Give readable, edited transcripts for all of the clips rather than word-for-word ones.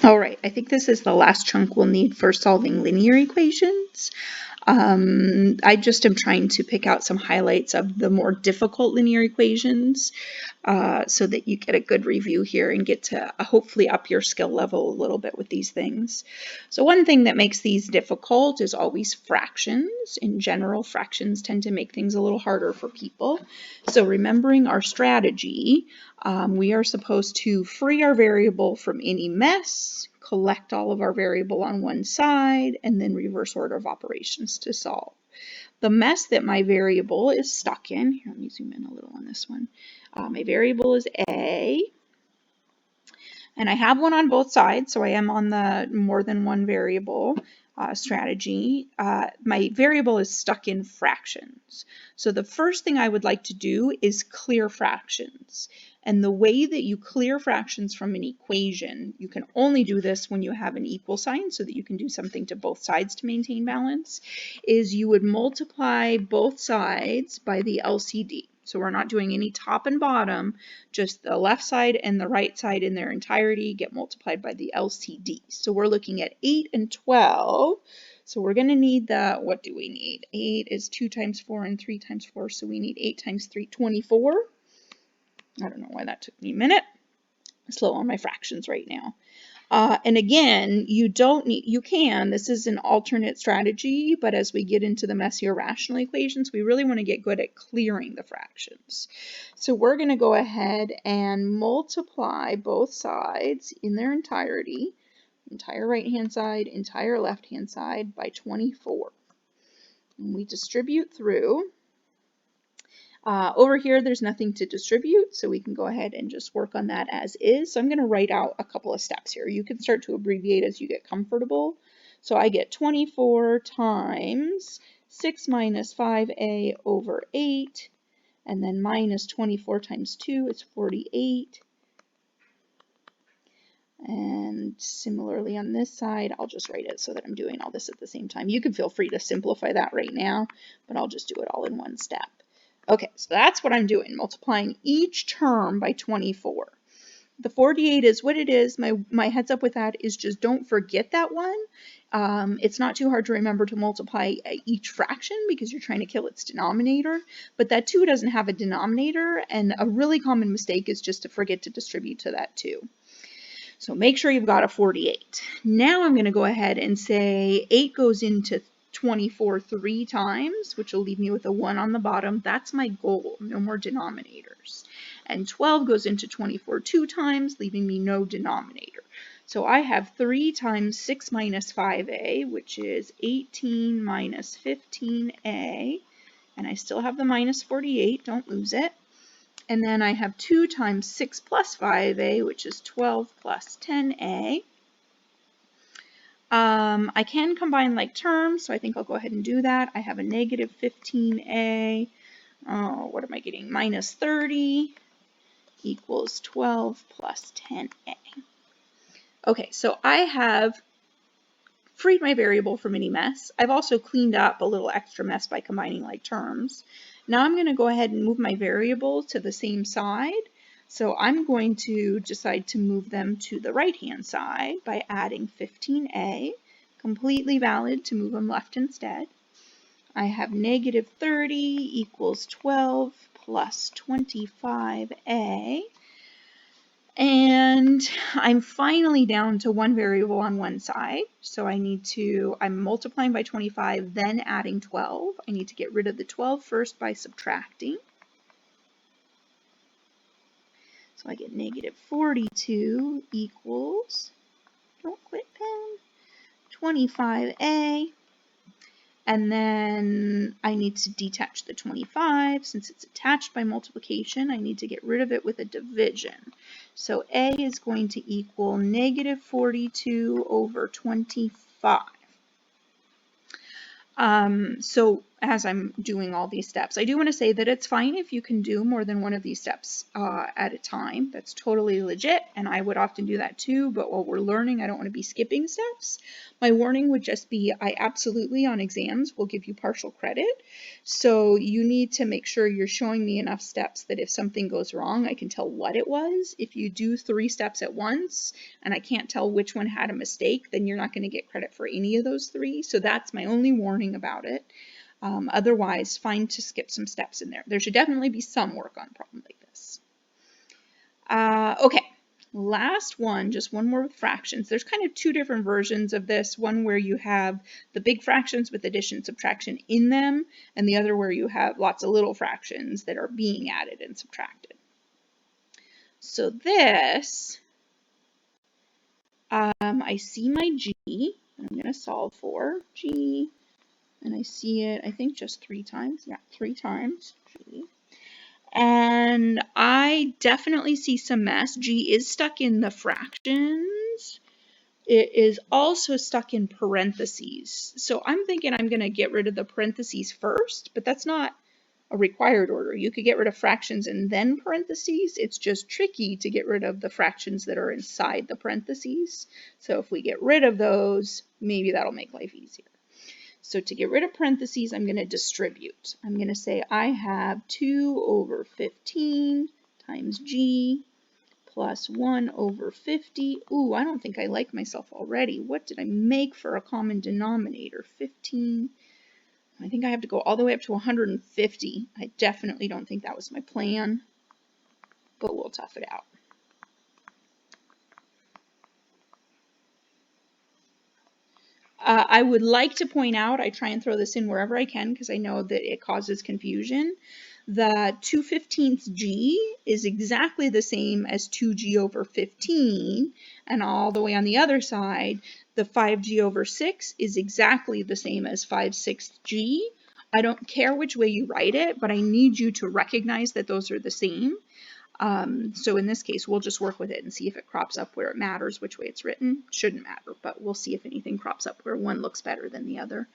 All right, I think this is the last chunk we'll need for solving linear equations. I just am trying to pick out some highlights of the more difficult linear equations so that you get a good review here and get to hopefully up your skill level a little bit with these things. So one thing that makes these difficult is always fractions. In general, fractions tend to make things a little harder for people. So remembering our strategy, we are supposed to free our variable from any mess, collect all of our variable on one side, and then reverse order of operations to solve. The mess that my variable is stuck in, here let me zoom in a little on this one, my variable is A, and I have one on both sides, so I am on the more than one variable strategy. My variable is stuck in fractions. So the first thing I would like to do is clear fractions. And the way that you clear fractions from an equation, you can only do this when you have an equal sign so that you can do something to both sides to maintain balance, is you would multiply both sides by the LCD. So we're not doing any top and bottom, just the left side and the right side in their entirety get multiplied by the LCD. So we're looking at 8 and 12. So we're going to need the, what do we need? 8 is 2 times 4 and 3 times 4, so we need 8 times 3, 24. I don't know why that took me a minute. I'm slow on my fractions right now. And again, you don't need, you can, this is an alternate strategy, but as we get into the messier rational equations, we really want to get good at clearing the fractions. So we're going to go ahead and multiply both sides in their entirety, entire right-hand side, entire left-hand side, by 24. And we distribute through. Over here, there's nothing to distribute, so we can go ahead and just work on that as is. So I'm going to write out a couple of steps here. You can start to abbreviate as you get comfortable. So I get 24 times 6 minus 5a over 8, and then minus 24 times 2 is 48. And similarly on this side, I'll just write it so that I'm doing all this at the same time. You can feel free to simplify that right now, but I'll just do it all in one step. Okay, so that's what I'm doing, multiplying each term by 24. The 48 is what it is. My heads up with that is just don't forget that one. It's not too hard to remember to multiply each fraction because you're trying to kill its denominator, but that 2 doesn't have a denominator, and a really common mistake is just to forget to distribute to that 2. So make sure you've got a 48. Now I'm going to go ahead and say 8 goes into 24 3 times, which will leave me with a 1 on the bottom. That's my goal, no more denominators. And 12 goes into 24 2 times, leaving me no denominator. So I have 3 times 6 minus 5a, which is 18 minus 15a, and I still have the minus 48, don't lose it. And then I have 2 times 6 plus 5a, which is 12 plus 10a. I can combine like terms, so I think I'll go ahead and do that. I have a negative 15a, what am I getting? Minus 30 equals 12 plus 10a. Okay, so I have freed my variable from any mess. I've also cleaned up a little extra mess by combining like terms. Now I'm going to go ahead and move my variable to the same side. So I'm going to decide to move them to the right-hand side by adding 15a, completely valid to move them left instead. I have negative 30 equals 12 plus 25a. And I'm finally down to one variable on one side. So I'm multiplying by 25, then adding 12. I need to get rid of the 12 first by subtracting. So I get negative 42 equals, don't quit pen, 25a. And then I need to detach the 25. Since it's attached by multiplication, I need to get rid of it with a division. So a is going to equal negative 42 over 25. So as I'm doing all these steps. I do want to say that it's fine if you can do more than one of these steps at a time. That's totally legit, and I would often do that too, but while we're learning, I don't want to be skipping steps. My warning would just be I absolutely on exams will give you partial credit, so you need to make sure you're showing me enough steps that if something goes wrong, I can tell what it was. If you do 3 steps at once and I can't tell which one had a mistake, then you're not going to get credit for any of those 3, so that's my only warning about it. Otherwise, fine to skip some steps in there. There should definitely be some work on a problem like this. Okay, last one, just one more with fractions. There's kind of 2 different versions of this. One where you have the big fractions with addition and subtraction in them, and the other where you have lots of little fractions that are being added and subtracted. So this, I see my g, and I'm going to solve for g. And I see it, I think, just 3 times. Yeah, 3 times. G. And I definitely see some mess. G is stuck in the fractions. It is also stuck in parentheses. So I'm thinking I'm going to get rid of the parentheses first, but that's not a required order. You could get rid of fractions and then parentheses. It's just tricky to get rid of the fractions that are inside the parentheses. So if we get rid of those, maybe that'll make life easier. So to get rid of parentheses, I'm going to distribute. I'm going to say I have 2 over 15 times g plus 1 over 50. Ooh, I don't think I like myself already. What did I make for a common denominator? 15. I think I have to go all the way up to 150. I definitely don't think that was my plan, but we'll tough it out. I would like to point out, I try and throw this in wherever I can because I know that it causes confusion. The 2/15 g is exactly the same as 2g over 15, and all the way on the other side, the 5g over 6 is exactly the same as 5/6 g. I don't care which way you write it, but I need you to recognize that those are the same. So in this case, we'll just work with it and see if it crops up where it matters, which way it's written. Shouldn't matter, but we'll see if anything crops up where one looks better than the other.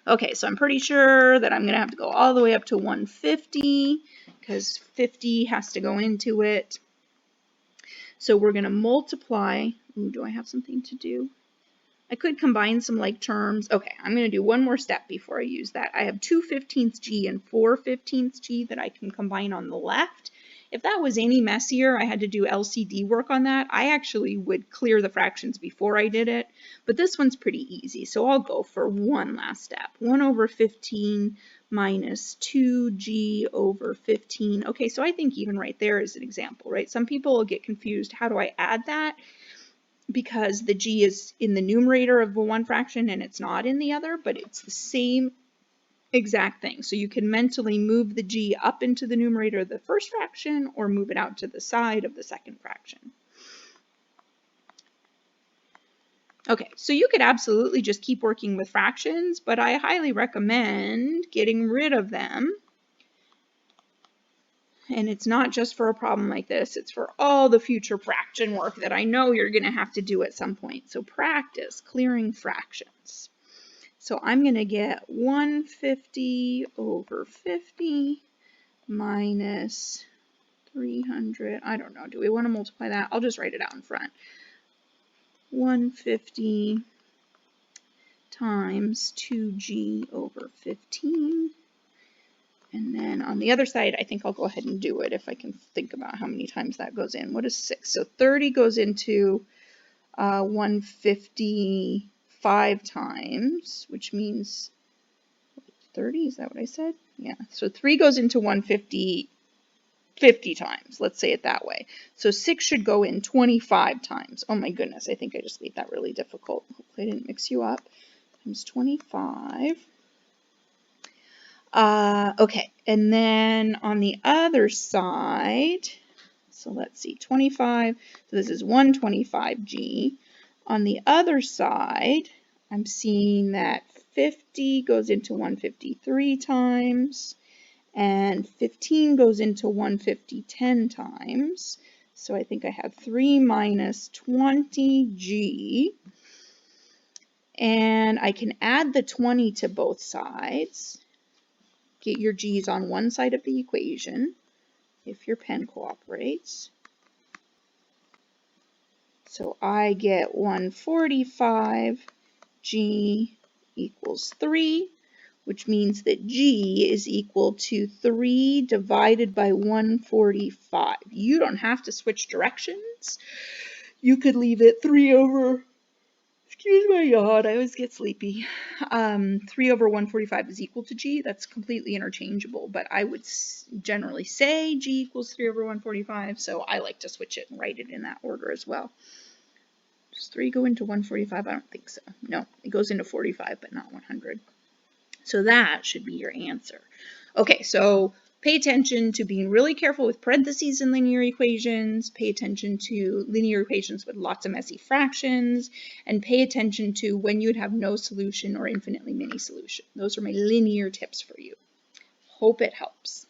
Okay, so I'm pretty sure that I'm going to have to go all the way up to 150 because 50 has to go into it. So we're going to multiply. Ooh, do I have something to do? I could combine some like terms. Okay, I'm going to do one more step before I use that. I have 2/15 g and 4/15 g that I can combine on the left. If that was any messier, I had to do LCD work on that. I actually would clear the fractions before I did it, but this one's pretty easy, so I'll go for one last step. 1 over 15 minus 2g over 15. Okay, so I think even right there is an example, right? Some people will get confused. How do I add that? Because the g is in the numerator of the one fraction and it's not in the other, but it's the same exact thing. So you can mentally move the g up into the numerator of the first fraction or move it out to the side of the second fraction. Okay, so you could absolutely just keep working with fractions, but I highly recommend getting rid of them. And it's not just for a problem like this, it's for all the future fraction work that I know you're going to have to do at some point. So practice clearing fractions. So I'm going to get 150 over 50 minus 300. I don't know. Do we want to multiply that? I'll just write it out in front. 150 times 2g over 15. And then on the other side, I think I'll go ahead and do it if I can think about how many times that goes in. What is 6? So 30 goes into 155 times, which means 30, is that what I said? Yeah, so 3 goes into 150 50 times, let's say it that way. So 6 should go in 25 times. Oh my goodness, I think I just made that really difficult. Hopefully I didn't mix you up. Times 25. Okay, and then on the other side, so let's see, 25, so this is 125g. On the other side, I'm seeing that 50 goes into 153 times, and 15 goes into 150 10 times. So I think I have 3 minus 20g. And I can add the 20 to both sides. get your g's on one side of the equation, if your pen cooperates. So I get 145 g equals 3, which means that g is equal to 3 divided by 145. You don't have to switch directions. You could leave it 3 over, excuse my yawn, I always get sleepy. 3 over 145 is equal to g. That's completely interchangeable, but I would generally say g equals 3 over 145, so I like to switch it and write it in that order as well. Does 3 go into 145? I don't think so. No, it goes into 45, but not 100. So that should be your answer. Okay, so pay attention to being really careful with parentheses in linear equations, pay attention to linear equations with lots of messy fractions, and pay attention to when you'd have no solution or infinitely many solution. Those are my linear tips for you. Hope it helps.